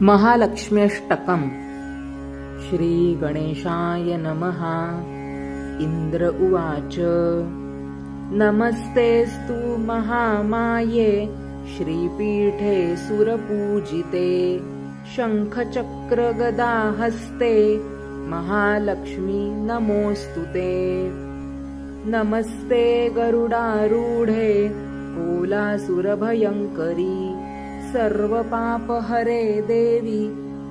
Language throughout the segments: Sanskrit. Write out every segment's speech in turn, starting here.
महालक्ष्म्यष्टकम्। श्रीगणेशाय नमः। इन्द्र उवाच नमस्तेस्तु महामाये श्रीपीठे सुरपूजिते शङ्खचक्रगदाहस्ते महालक्ष्मी नमोऽस्तुते। नमस्ते गरुडारूढे कोलासुरभयङ्करी सर्वपापहरे देवी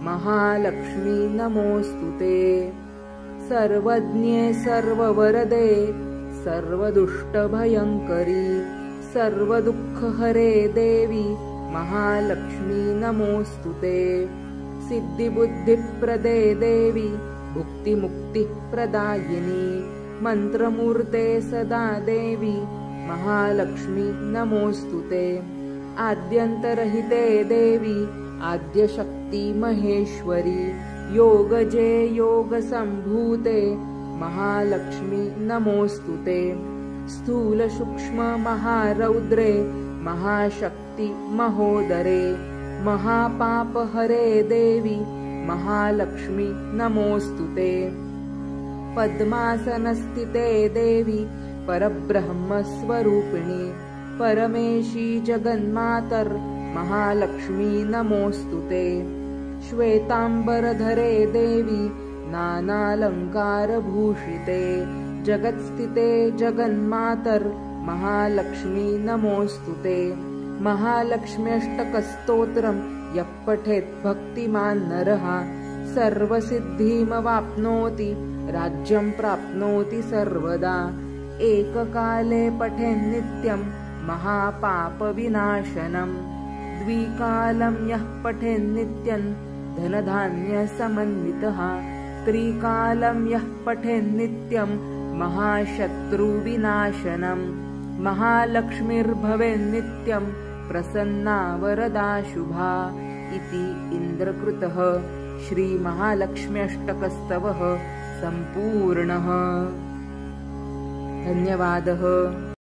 महालक्ष्मी नमोऽस्तुते। सर्वज्ञे सर्ववरदे सर्वदुष्टभयङ्करी सर्वदुःखहरे देवी महालक्ष्मी नमोऽस्तुते। सिद्धिबुद्धिप्रदे देवी भुक्तिमुक्तिप्रदायिनी मन्त्रमूर्ते सदा देवी महालक्ष्मी नमोऽस्तुते। आद्यन्तरहिते देवी आद्यशक्ति महेश्वरी योगजे योगसम्भूते महालक्ष्मी नमोऽस्तुते। स्थूलसूक्ष्म महारौद्रे महाशक्ति महोदरे महापापहरे देवी महालक्ष्मी नमोऽस्तुते। पद्मासनस्थिते देवी परब्रह्मस्वरूपिणी परमेशी जगन्मातर् महालक्ष्मी नमोऽस्तुते। श्वेताम्बरधरे देवी नानालङ्कारभूषिते जगत्स्थिते जगन्मातर् महालक्ष्मी नमोऽस्तुते। महालक्ष्म्यष्टकस्तोत्रम् यः पठेत् भक्तिमान् नरः सर्वसिद्धिमवाप्नोति राज्यं प्राप्नोति सर्वदा। एककाले पठेन्नित्यं महापापविनाशनम् द्विकालं यः पठेन्नित्यं धनधान्यसमन्वितः त्रिकालं यः पठेन्नित्यं महाशत्रुविनाशनम्। महालक्ष्मीर्भवेन्नित्यं प्रसन्ना वरदा शुभा इति इन्द्रकृतः श्रीमहालक्ष्म्यष्टकस्तवः सम्पूर्णः। धन्यवादः।